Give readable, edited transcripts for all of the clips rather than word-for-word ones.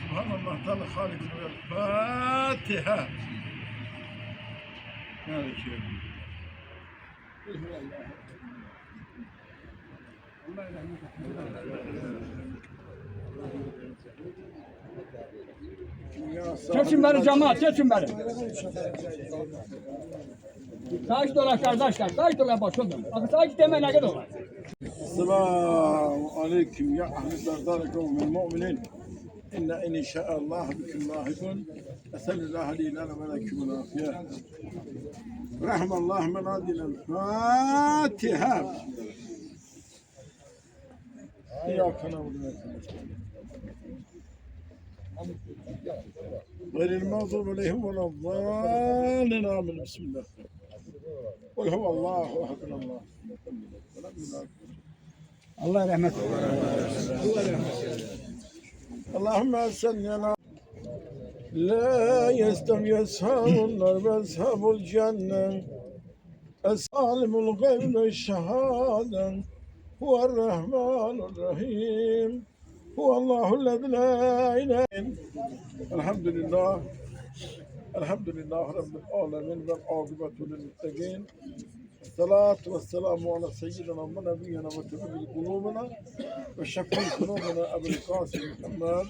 Subhanallah Teala Halik'in ve Fatiha. Maliki yevmiddin. Geçin beni cemaat, geçin beni. Saç dolar kardeşler, saç dolar başladım. Saç deme ne kadar var? Esselamu aleyküm ya ahli dardar kavmil mu'minin. İnne inşaallah bikum lahikun. Eselullah li lana ve lekum afiye. Rahmallah menadil Fatiha. İyyâke na'budu ve iyyâke nestaîn. Gayril mağdûbi aleyhim ve leddâllîn. Amin. Bismillah. Kul huvallahu ehad. Allahu samad. Allah rahmet eylesin. Allahümme salli ala la yestevi eshabunlar ve eshabul cennet eshalimul gayb ve şehaden huvarrahmanurrahim huvallahu la ilahe elhamdülillah elhamdülillah rabbil alemin vel âkıbetu lil muttaqin. Salatu ve selamu ala seyyidina ve nebiyyina ve tebbil kulubuna ve şeffil kulubuna Ebul Kasım Muhammed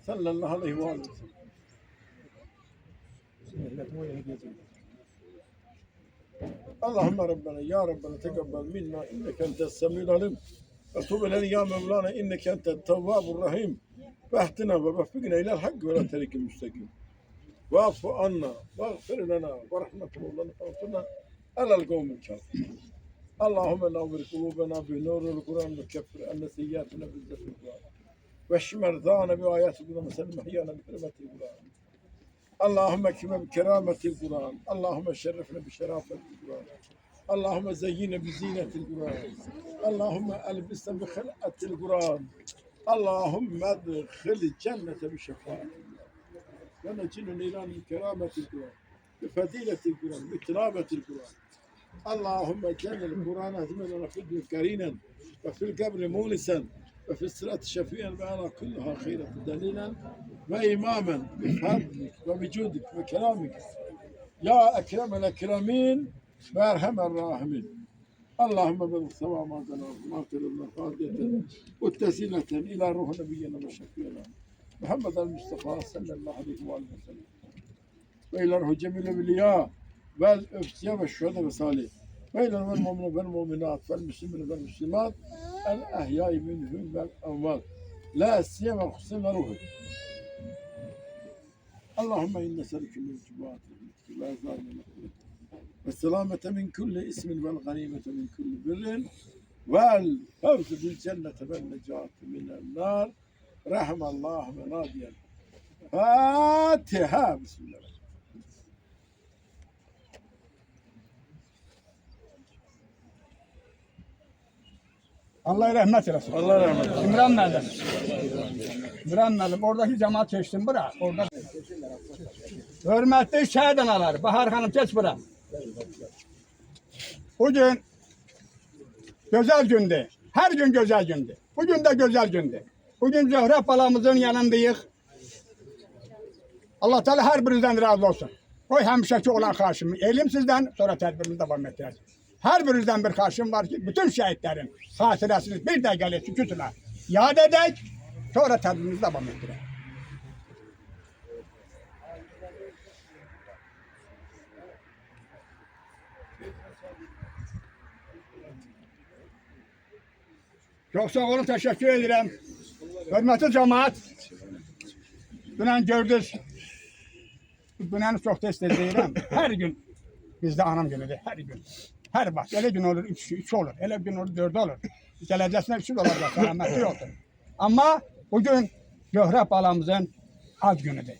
sallallahu aleyhi ve sellem. Allahümme Rabbena ya Rabbena tegabbel minna inneke entes semî'ul alim ve tub ileyna ya Mevlana inneke entet tevvabur rahim ve ehdina ve veffikna ilel hak ve la terikil müstakim. Va'fu anna va'gfir lana ve rahmetullah lana alel kavmil kâfirin. Allahümme navvir kulubena bi nuril Kur'an ve keffir enne seyyiatine bi zeffil Kur'an. Ve şmerdâne bi ayâti Kur'an ve sellim hiyyâne bi hürmetil Kur'an. Allahümme kime bi kerametil Kur'an. Allahümme şerrifne bi şerafetil Kur'an. Allahümme zeyyine bi zinetil Kur'an. Allahümme elbisne bi hıl'atil Kur'an. Allahümme edkhil cennete bi şefaatil Kur'an. Ve necine neylan bi kerametil Kur'an. Bi fediletil Kur'an. Bi tilavetil Kur'an. Allahümme cennel Kur'an'a hizmetine fidül kerinen ve fil kabri mulisen ve fil sırat şefiyen ve ala kullaha hayratı delilen ve imamen bi fadlik ve vücudik ve kelamik ya ekremel ekremin ve erhamer rahimin. Allahümme belik sevâmadena mağfirullah fadiyeten ve tesileten ila ruhu nebiyyena ve şefiyena Muhammed el-Mustafa sallallahu aleyhi ve sellem ve ila ruhu cemil evliya vel öfsiye ve şühede ve salih ve ilan vel mu'mine vel mu'minat vel müslimine vel müslimat el ehyâi minhum vel evval la siyeme husin ve ruhu. Allahümme inne selikü min cübaati ve ezâli ve selamete min kulli ismin vel ganimete min kulli birrin vel fevzu bil cennete vel necati minel nar rahmallahu ve nadiyen. Fatiha. Bismillah. Allah rahmet eylesin. Allah rahmet eylesin. İmran Melim. İmran Melim. Oradaki cemaat geçtim bırak. Orada. Hürmetli şehit analar. Bahar Hanım geç bırak. Bugün güzel gündü. Her gün güzel gündü. Bugün de güzel gündü. Bugün Zöhre balamızın yanındayız. Allah Teala her birinizden razı olsun. O hemşeki olan karşım. Elim sizden sonra tedbirimizi devam edeceğiz. Her birinizden bir karşım var ki bütün şehitlerin hatıresini bir de gelir sükutuna yad edek, sonra tedbirimizi devam ettirelim. Çok sağ olun, teşekkür ederim. Hürmetli cemaat, dünən gördünüz, dünəni çok test edeceğim. Her gün bizde anam günüdür, her gün. Her bak, ele gün olur 3 olur, ele gün olur 4 olur. Geleceğine 3 olacak, selametli yoktur. Ama bugün Zöhre balamızın ad günüdür.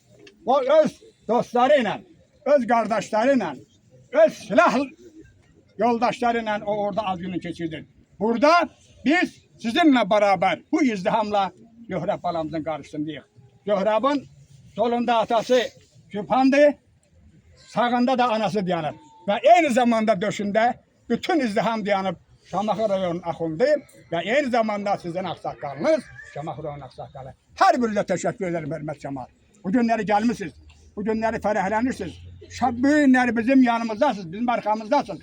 O öz dostlarıyla, öz kardeşleriyle, öz silah yoldaşlarıyla o orada ad günü geçirdi. Burada biz sizinle beraber bu izdihamla Zöhre balamızın karşısındayız. Zöhre'nin solunda atası Sübhan'dı, sağında da anası dayanır. Ve aynı zamanda döşünde bütün izdiham dayanıp Şamaxı rayonunun axunduyum və eyni zamanda sizin ağsaqqalınız, Şamaxı rayonunun ağsaqqalı. Hər birinizə təşəkkür ederim, hörmət cəmaət. Bu günləri gəlmişsiniz, bu günləri fərəhlənirsiniz. Bu günləri bizim yanımızdasınız, bizim arkamızdasınız.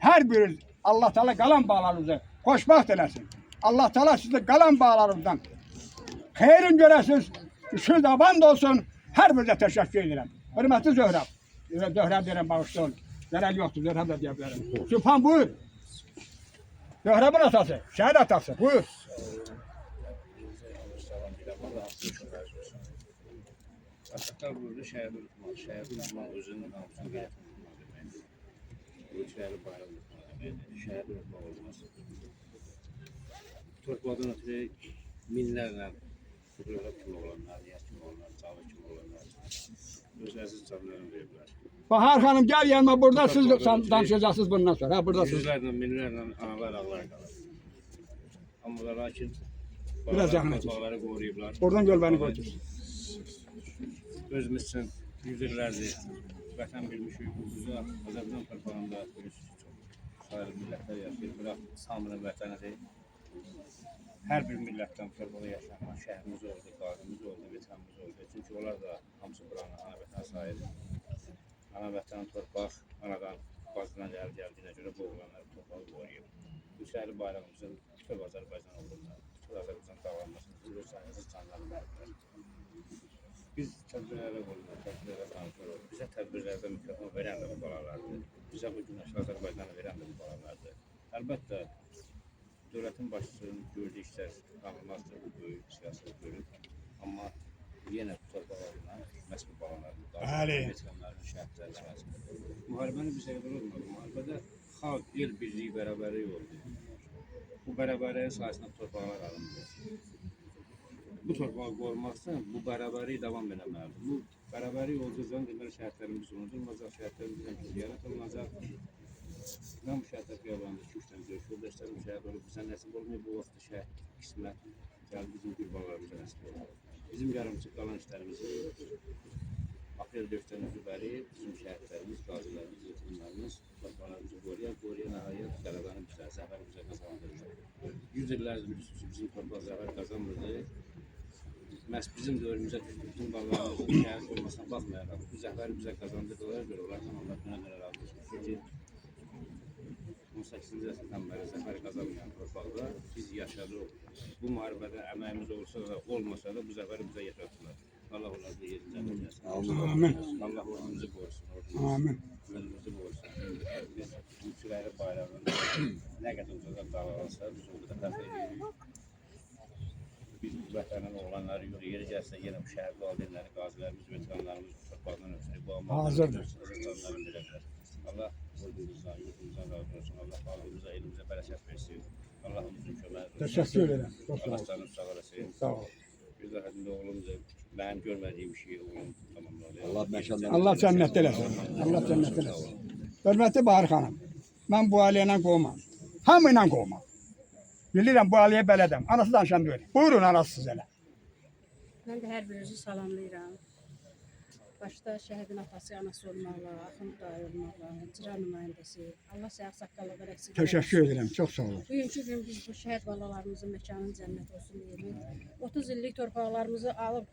Hər biriniz Allah Teala qalan bağlarınızı xoşbaxt eləsin. Allah Teala sizi qalan bağlarınızdan xeyrin görəsiniz, işiniz avan olsun. Hər birinizə təşəkkür edirəm. Hörmətli Zöhrəb, Zöhrəb deyirəm, bağışlayın. Zərəl yoxdur, Zöhrəb də deyə bilərəm. Sübhan buyur. Zöhrəbin atası, şəhid atası, buyur. Atatürk buyurdu, şəhid unutmaq. Şəhid unutmaq özünün namusunu qeyrətini deməkdir. Bu şəhəri bayram unutmaq deməkdir. Şəhid unutmaq olmaz. Torpaqdan ötürü minlərlə Zöhrəb kimi olanlar, Niyaz kimi olanlar, Cavit kimi olanlar özlərsiz canlarını veriblər. Bahar xanım gəl yanıma burada siz danışacaqsınız bundan sonra. Ha buradasınız. Yüzlərlə, minlərlə analar ağlar qalır. Amma lakin Biraz zəhmət. torpaqları qoruyublar. Oradan gölbəni qoyacaq. Özümüz üçün yüz illərdir vətən bilmişik. Bizə Azərbaycan torpağında bilirsiniz çox sayılı millətlər yaşayır. Bıraq Samının vətənidir. Hər bir millətdən torpaqda yaşayan şəhrimiz oldu, qazımız oldu, vətənimiz oldu. Çünki onlar da hamısı buranın ana vətən sayılır. Ana vətən torpaq, anadan qazından gəldiyinə görə bu oğlanlar torpağı qoruyub. Bu şəhəri bayrağımızın bütün Azərbaycan olduğuna, bütün Azərbaycan dağlanmasını, bütün sayısız canlarını veriblər. Biz tədbirlərə qoyuruq, tədbirlərə danışırıq. Bizə tədbirlərdə mikrofon verən də bu balalardır. Bizə bu günəşli Azərbaycanı verən də bu balalardır. Əlbəttə, dövlətin başçısının gördüyü işlər tanınmazdır, bu böyük siyasət görür. Amma yenə bu torpaqlarına məhz bu balalardır. Veteranların şəhətləri məhz. Müharibəni bizə qədər olmadı. Müharibədə xalq, el birliyi, bərabərliyi oldu. Bu bərabərliyə sayəsində torpaqlar alındı. Bu torpağı qorumaq üçün bu bərabərliyi davam eləməlidir. Bu bərabərlik olduğu zaman deməli şəhətlərimiz unudulmayacaq, şəhətlərimizdən yaratılmayacaq. Mən bu şəhətlər qiyabanda 2-3 dənə döyüş yoldaşlarım şəhət olub, bizə nəsib olmayıb, bu vaxtda şəhət qismət gəldi bizim qurbanlarımıza nəsib olub. Bizim yarımçıq qalan işlərimiz aprel döyüşdən bəri bizim şəhətlərimiz, qazilərimiz, yetimlərimiz torpaqlarımızı qoruya nəhayət qələbəni bizə, zəfəri bizə qazandırır. 100 illərdir bizim torpaq zəfər qazanmırdı. Məhz bizim dövrümüzə düşdü, bizim bağlarımızın şəhət olmasına baxmayaraq, bu zəfəri bizə qazandırdıqlara görə onlardan Allah günə razı olsun. Çünki 18-ci əsrdən bəri zəfəri qazanmayan torpaqda biz yaşadıq. Bu müharibədə əməyimiz olsa da, olmasa da bu zəfəri bizə yaşatdılar. Allah onları yerincə bilməsin. Amin. Allah ordumuzu qorusun. Amin. Özümüzü qorusun. Biz Türkçüləri bayrağını nə qədər uzadan dağılarsa, biz o qədər fəxr edirik. Biz vətənin oğlanları yox, yeri gəlsə yenə bu şəhər valideynləri, qazilərimiz, veteranlarımız torpaqdan ötürü bu Hazırdır. canlarını verəcəklər. Allah ordumuzdan, yurdumuzdan razı olsun. Allah xalqımıza, elimizə bərəkət versin. Allah bizim köməyi olsun. Təşəkkür edirəm. Çox sağ Allah olun. canını sağ olasın. Sağ ol. Bir daha də oğlumuz mənim görmədiyim şeyi oğlum tamamladı. Allah cənnətdə eləsin. Allah cənnətdə eləsin. Hörmətli Bahar xanım, mən bu ailəyə qovmam. Hamı ilə qovmam. Bilirəm bu ailəyə bələdəm. Anası danışan deyil. Buyurun anası siz elə. Mən də hər birinizi salamlayıram. Başda şəhidin atası, anası olmaqla, Axund dayı olmaqla, icra nümayəndəsi. Allah səhər saqqallığı rəqsi. Təşəkkür edirəm. Çox sağ olun. Bugünkü gün biz bu şəhid balalarımızın məkanın cənnət olsun deyirik. 30 illik torpaqlarımızı alıb,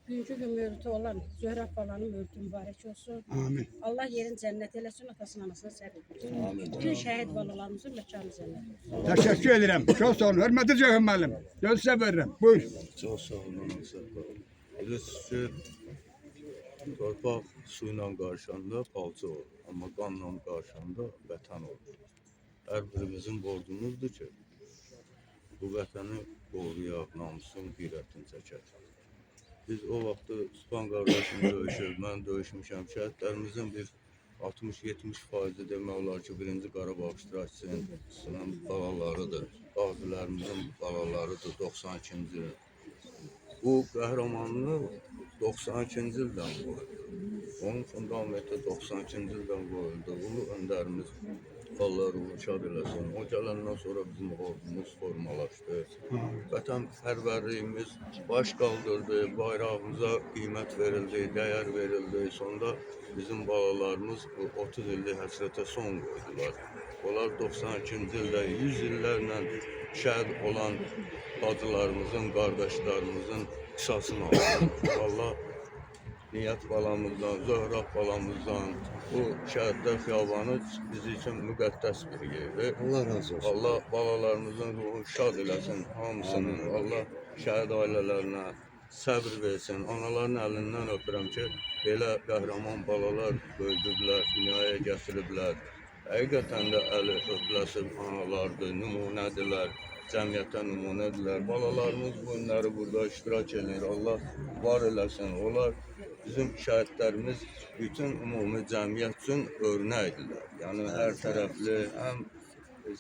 bugünkü gün mövlütü olan Zöhrəb balanın mövlütü mübarək olsun. Amin. Allah yerin cənnət eləsin, atasının anasına səbir versin. Bütün şəhid balalarımızın məkanı cənnət olsun. Təşəkkür edirəm. Çox sağ olun. Hörmətli Cəfər müəllim. Göz sizə verirəm. Buyur. Çox sağ olun, bilirsiniz ki, torpaq su ilə qarşında palçı olur, amma qanla qarşında vətən olur. Hər birimizin borcumuzdur ki, bu vətəni qoruyaq, namusun, qeyrətini çəkək. Biz o vaxtı Sübhan qardaşım döyüşür, mən döyüşmüşəm, şəhidlərimizin bir 60-70% demək olar ki, birinci Qarabağ iştirakçısının balalarıdır, qazilərimizin balalarıdır 92-ci il. Bu qəhrəmanlığı 92-ci ildən qoyuldu. Onun fundamenti 92-ci ildən qoyuldu. Bunu öndərimiz Allah ruhu şad eləsin. O gələndən sonra bizim ordumuz formalaşdı. Vətən pərvərliyimiz baş qaldırdı, bayrağımıza qiymət verildi, dəyər verildi. Sonda bizim balalarımız bu 30 illik həsrətə son qoydular. Onlar 92-ci ildə 100 illərlə şəhid olan bacılarımızın, qardaşlarımızın qisasını alsın. Allah Niyyət balamızdan, Zöhrab balamızdan, bu şəhidlər xiyabanı bizim üçün müqəddəs bir yerdir. Allah razı olsun. Allah balalarımızın ruhunu şad eləsin, hamısının. Allah şəhid ailələrinə səbr versin. Anaların əlindən öpürəm ki, belə qəhrəman balalar öldürdülər, dünyaya gətiriblər. Həqiqətən də əli öpüləsi analardır, nümunədirlər, cəmiyyətə nümunədirlər. Balalarımız bu günləri burada iştirak edir. Allah var eləsin. Onlar bizim şəhidlərimiz bütün ümumi cəmiyyət üçün örnəkdirlər. Yəni hər tərəfli, həm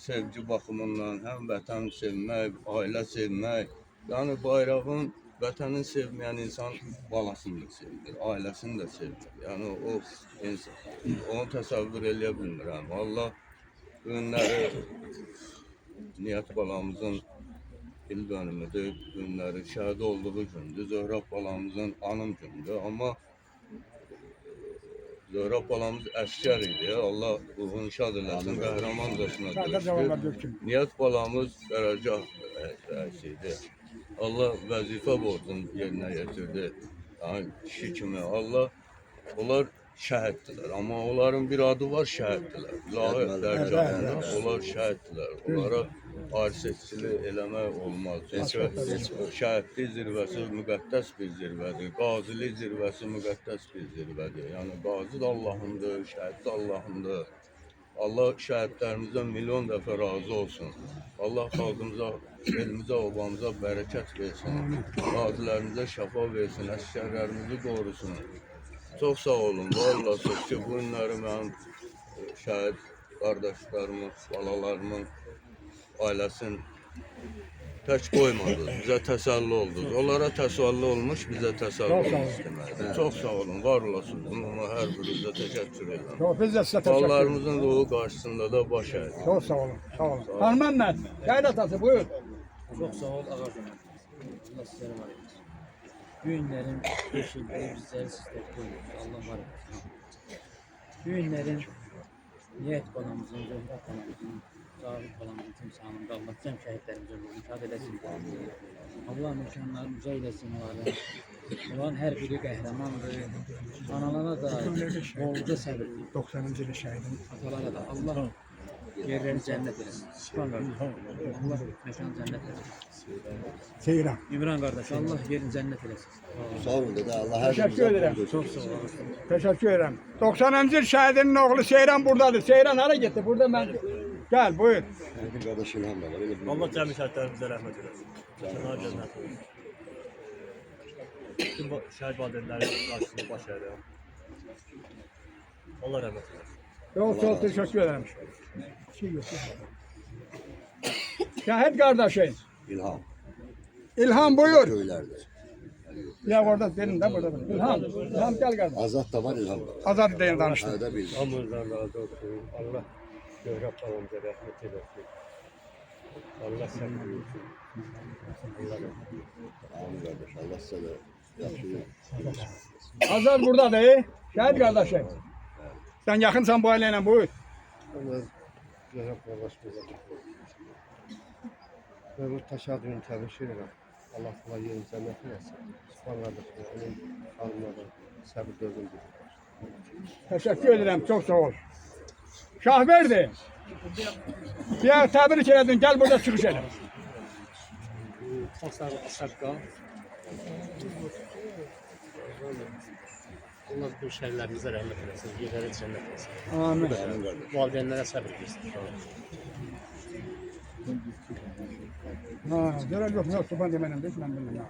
sevgi baxımından, həm vətən sevmək, ailə sevmək. Yəni bayrağın vətənin sevməyən insan balasını da sevir, ailəsini də sevir. Yəni o insan, onu təsəvvür eləyə bilmirəm. Allah günləri Niyyət balamızın il dönümüdür, günləri şəhid olduğu gündür. Zöhrab balamızın anım gündür. Amma Zöhrab balamız əskər idi. Allah ruhunu şad eləsin, qəhrəmancasına döyüşdü. Niyyət balamız qərargah rəisi idi. Allah vəzifə borcunu yerinə yetirdi. Yəni kişi kimi Allah, onlar şəhiddirlər. Amma onların bir adı var, şəhiddirlər. İlahi dərgahında onlar şəhiddirlər. Onlara ayrı-seçkili eləmək olmaz. Çünki şəhidlik zirvəsi müqəddəs bir zirvədir. Qazilik zirvəsi müqəddəs bir zirvədir. Yəni qazi də Allahındır, şəhid də Allahındır. Allah şəhidlərimizdən milyon dəfə razı olsun. Allah xalqımıza, elimizə, obamıza bərəkət versin. Qazilərimizə şəfa versin, əskərlərimizi qorusun. Çox sağ olun, var olasınız ki, bu günləri mənim şəhid qardaşlarımın, balalarımın ailəsini tək qoymadınız, bizə təsəlli oldunuz. Onlara təsəlli olmuş, bizə təsəlli olmuş deməkdir. Çox sağ olun, var olasınız. Bununla hər birinizə təşəkkür edirəm. Biz də sizə təşəkkür ederiz. Ballarımızın ruhu qarşısında da baş əydik. Çok sağ olun, sağ olun. Hanım Mehmet, şehit atası buyur. Çok sağ ol Ağar Zaman. Allah sizlere var etsin. Düğünlerin yeşilliği bizleri sizler koyuyoruz. Allah var etsin. Düğünlerin niyet balamızın, zöhrat balamızın, Zavit balamızın timsalında Allah cem şehitlerimizin ruhunu şad eləsin. Allah mekanlarımıza eylesin onları. Onların her biri qəhrəmandır. Analara da bolca səbirdir. 90. yılı şehidim. Atalara da Allah yerlerini cennet eləsin. Allah mekan cennet eləsin. Seyran. İmran kardeş Allah yerini cennet eylesin. Sağ olun dede. Allah her Teşekkür birinize ederim. bol Çok götürsün. sağ olun. Teşekkür ederim. 90. yıl şehidinin oğlu Seyran buradadır. Seyran hara gitti? Burada ben. Gel buyur. Benim kardeş İlhan da var. Öyle bir- Allah cəmi şəhidlərimizə rəhmət eləsin. Cənnət cənnət olsun. Bütün şəhid valideynlərin qarşısında baş əyirəm. Allah rəhmət eləsin. Çok teşekkür ederim. Şey yok. Şehit kardeşim. İlhan. İlhan buyur. Köylerde. Ya orada benim de burada. İlhan gel kardeşim. Azat da var İlhan da var. Azad deyin danıştım. Arada bir. Hamınızdan razı olsun. Allah Zöhrab balamıza rəhmət eləsin. Allah səbr versin. Allah rəhmət eləsin. Amin kardeş. Allah size de yaxşı. Azad burada değil. Şehit kardeşim. Sen yakınsan bu aileyle buyur. Allah Zöhrab qardaşımıza ben bu təşəkkürünü təbrik edirəm. Allah kula yerin cənnət eləsin. Sübhan qardaşım, onun xanımına da səbir gözündür. Teşekkür ederim. Çok sağ ol. Şahverdi. Bir tebrik edin. Gel burada çıkış edin. Çok sağ olun. Şapka. Allah bu şehirlerimize rahmet eylesin. Yerleri cennet eylesin. Amin. Amin kardeş. Valideynlere sabır versin. Ha, görev yok. Yok, Sübhan demenim. Ben bilmem.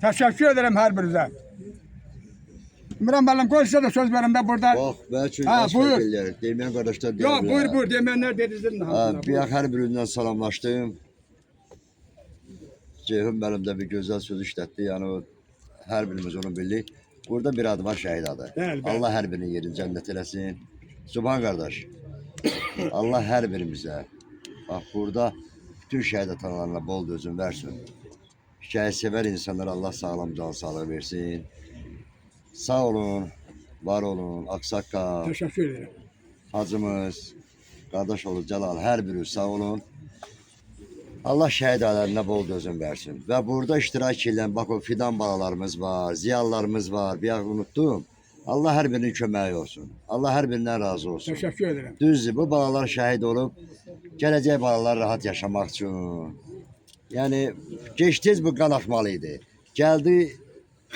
Teşekkür ederim her birinize. İmran Bey'le konuşsa da söz verin de burada. Bak ben çünkü Ha, asfalt buyur. elleri. Demeyen kardeşler Yok buyur buyur. Demeyenler dedizin. Ha, bir her birinden salamlaştım. Ceyhun benim de bir güzel söz işletti. Yani o, her birimiz onu bildik. Burada bir adıma şehit adı. Elbette. Allah her birinin yerini cennet eylesin. Sübhan kardeş. Allah her birimize. Bak burada bütün şehit atalarına bol gözün versin. Şehit sever insanlara Allah sağlam can sağlığı versin. Sağ olun, var olun, Aksakka, Teşekkür ederim. hacımız, qardaş oğlu Cəlal, hər biri sağ olun. Allah şəhid ailərinə bol dözüm versin. Və burada iştirak edən, bax o fidan balalarımız var, ziyalılarımız var, bir unutdum. Allah hər birinin köməyi olsun. Allah hər birindən razı olsun. Teşekkür ederim. Düzdür, bu balalar şəhid olub, gələcək balalar rahat yaşamaq üçün. Yəni, geçdiz bu qan axmalı idi. Gəldi,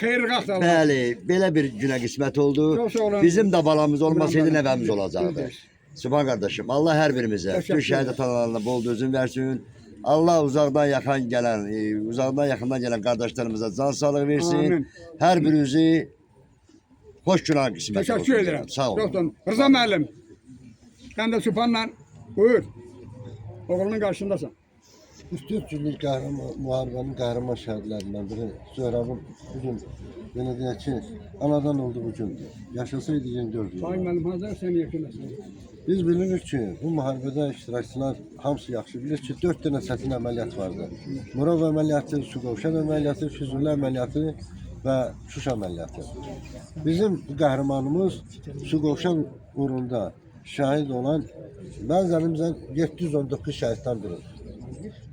Hayırlı kalsın. bəli, belə bir günə qismət oldu. Çox sağ olun. Bizim də balamız olmasaydı Mənim nəvəmiz olacaqdı. Sübhan qardaşım, Allah hər birimizə, Təşəkkür bütün şəhid atalarına bol dözüm versin. Allah uzaqdan yaxın gələn, uzaqdan yaxından gələn qardaşlarımıza can sağlığı versin. Amin. Hər birinizi xoş günah qismət olsun. Teşekkür ederim. Sağ olun. Doktor Rıza müəllim. Sen de Sübhan'la buyur. Oğlunun karşındasın. Üstün günlük müharibənin qəhrəman şəhidlərindən biri Zöhrəbin bugün belə deyək ki, anadan oldu bu gündür. Yaşasaydı 24 yıl. Sayın müəllim hazır seni yakınlasın. Biz bilirik ki, bu müharibədə iştirakçılar hamısı yaxşı bilir ki, 4 dənə çətin əməliyyat vardı. Murad əməliyyatı, Suqovşan əməliyyatı, Füzuli əməliyyatı və Şuş əməliyyatı. Bizim bu qəhrəmanımız Suqovşan uğrunda şəhid olan mən zəlimizdən 719 şəhiddən biridir.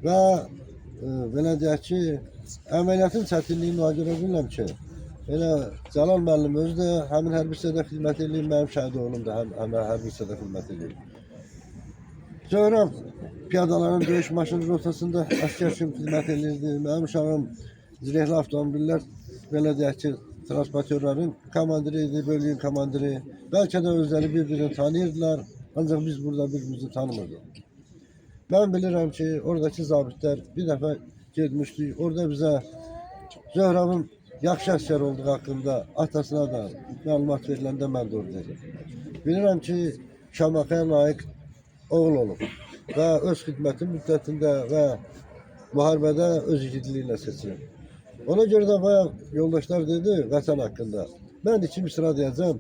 Və belə deyək ki, əməliyyatın çətinliyini o görə bilirəm ki, elə Cəlal müəllim özü də həmin hərbi hissədə xidmət edib, mənim şəhid oğlum da həmin hərbi hissədə xidmət edib. Zöhrəm piyadaların döyüş maşını rotasında əskər kimi xidmət edirdi. Mənim uşağım zirehli avtomobillər, belə deyək ki, transportörlərin komandiri idi, bölgün komandiri. Bəlkə də özləri bir-birini tanıyırdılar, ancaq biz burada bir-birimizi tanımırdıq. Ben bilirim ki, oradaki zabitler bir defa gelmiştik. Orada bize Zöhrəbin yaxşı əsgər olduğu hakkında atasına da məlumat veriləndə mən də oradaydım. Bilirəm ki, Şamaxıya layiq oğul olub və öz xidməti müddətində və müharibədə öz igidliyinlə seçilib. Ona görə də bayaq yoldaşlar dedi vətən haqqında. Mən iki misra deyəcəm.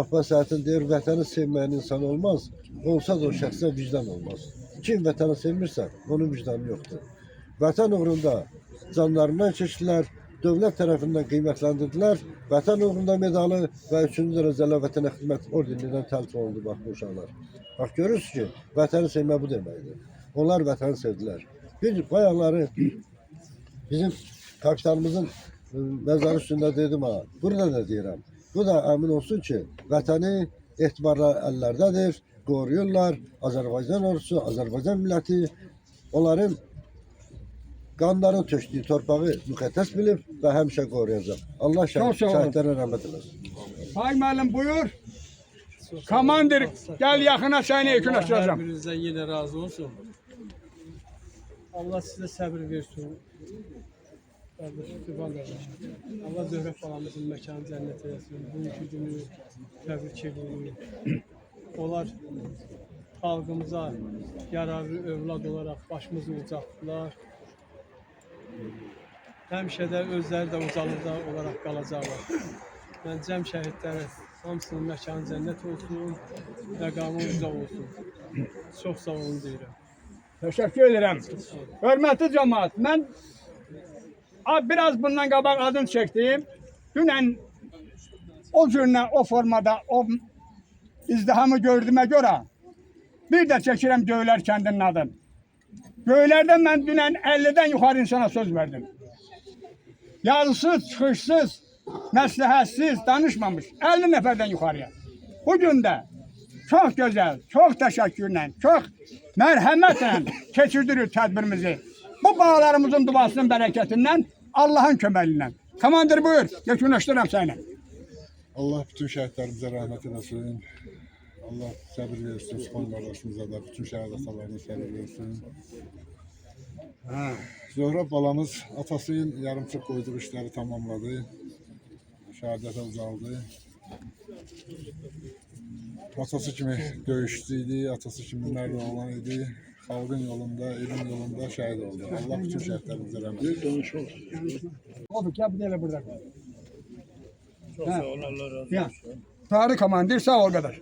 Abbas Səhətin deyir, vətəni sevməyən insan olmaz, olsa da o şəxsə vicdan olmaz. Kim vətəni sevmirsə, onun vicdanı yoxdur. Vətən uğrunda canlarından keçdilər, dövlət tərəfindən qiymətləndirdilər. Vətən uğrunda medalı və 3-cü dərəcəli vətənə xidmət ordenindən təltif olundu bax bu uşaqlar. Bax görürsünüz ki, vətəni sevmə bu deməkdir. Onlar vətəni sevdilər. Bir bayaqları bizim kapitanımızın məzarı üstündə dedim ha, burada da deyirəm. Bu da əmin olsun ki, vətəni etibarlı əllərdədir, qoruyurlar. Azərbaycan ordusu, Azərbaycan milləti onların qanların tökdüyü torpağı müqəddəs bilib və həmişə qoruyacaq. Allah şəhidlərə rəhmət eləsin. Sayın müəllim buyur. Komandir gel yakına seni yakınlaştıracağım. Her birinizden yine razı olsun. Allah size sabır versin. Kardeşim, Allah Zöhrə balamızın mekanı cennet eylesin. Bugünkü günü tebrik ediyorum. Onlar xalqımıza yararlı övlad olarak başımızı ucaltdılar. Həmişə də özləri də ucalıqda olaraq qalacaqlar. Mən cəm şəhidlərə hamısının məkanı cənnət olsun, məqamı uca olsun. Çox sağ olun deyirəm. Teşekkür ederim. Hürmetli cemaat, ben biraz bundan qabaq adını çektim. Dünən o cürlə, o formada, o izdihamı gördüğüme göre bir de çekirəm Göylər kəndinin adını. Göylərdə mən dünən 50'den yukarı insana söz verdim. Yazısız, çıxışsız, məsləhətsiz danışmamış 50 nəfərdən yukarıya. Bugün də çok güzel, çok təşəkkürlə, çok mərhəmətlə keçirdirik tədbirimizi. Bu bağlarımızın duasının bərəkətindən, Allah'ın köməlindən. Komandir buyur, yekunlaşdırıram səni. Allah bütün şəhidlərimizə rəhmət eləsin. Allah səbir versin, Sübhan qardaşımıza da, bütün şəhid atalarına səbir versin. Zöhrə balamız atasının yarımçıq qoyduğu işləri tamamladı. Şəhadətə ucaldı. Atası kimi döyüşçü idi, atası kimi mərd oğlan idi. Xalqın yolunda, elin yolunda şəhid oldu. Allah bütün şəhidlərimizə rəhmət eləsin. Oldu, gel bu da burada. Çok sağ ol, Allah razı olsun. Tarık komandir, sağ ol kadar.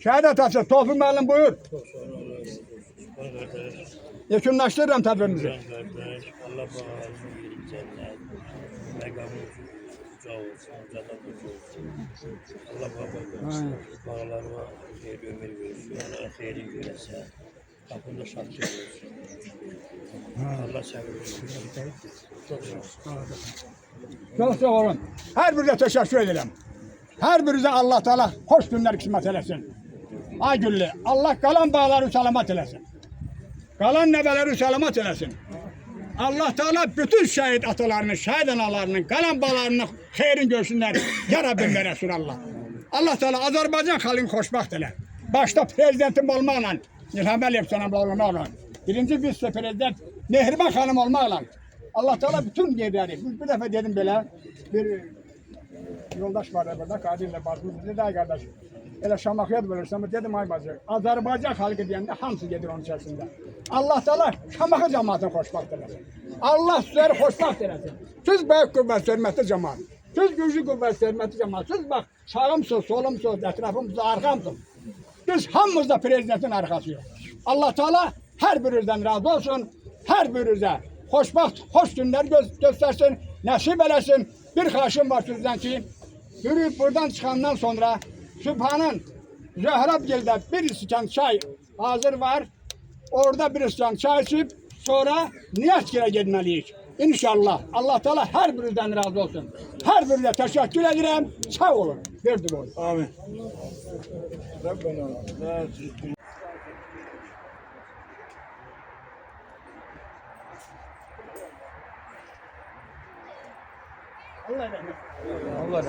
Şəhid atası, Tevfik müəllim buyur. Çok sağ ol, Allah razı olsun. Yekunlaşdırıram tədbirimizi. Allah bağlasın, cennet, məqamı Sağ olsun, canlar olsun. Allah bağlarıma hayırlı ömür versin. Allah hayırlı görürse. Kapında şarkı olsun. Allah sabır versin. Çok sağ olun. Çok sağ olun. Her birine teşekkür ederim. Her birinize Allah Teala hoş günler kısmet eləsin. Ay güllü, Allah kalan bağları selamat eləsin. Kalan nebeleri selamat eləsin. Allah Teala bütün şehit atalarının, şehit analarının, kalan bağlarının xeyrin görsünler. Ya Rabbim ve Resulallah. Allah Teala Azerbaycan halini xoşbaxt elə. Başta prezidentim olmaqla, İlham Əliyev sənəmlə olmaqla, birinci vice-prezident Mehriban xanım olmaqla, Allah Teala bütün yerleri, bir defa dedim belə, bir yoldaş var burada, Kadir'le bazımız dedi, ay kardeş, elə Şamaxıya da bölürsən, dedim ay bacı, Azərbaycan xalqı deyəndə hamısı gedir onun içərisində. Allah Teala Şamaxı cəmaatını xoşbaxt eləsin. Allah sizləri xoşbaxt eləsin. Siz böyük qüvvət, hörmətli cəmaat. Siz güclü qüvvət, hörmətli cəmaat. Siz bax, sağımsınız, solumsınız, ətrafımsınız, arxamsınız. Biz hamımız da prezidentin arxasıyıq. Allah Teala hər birinizdən razı olsun, hər birinizə xoşbaxt, xoş günlər göstərsin, nəsib eləsin. Bir xaşım var sizdən ki, yürüyüb buradan çıxandan sonra Sübhanın Zöhrəbgildə bir istikan çay hazır var. Orada bir istikan çay içib, sonra Niyyətgirə getməliyik. İnşallah Allah Teala hər birinizdən razı olsun. Hər birinizə təşəkkür edirəm. Sağ olun. Verdim onu. Amin. Rabbena la tuzigh Allah razı olsun. Allah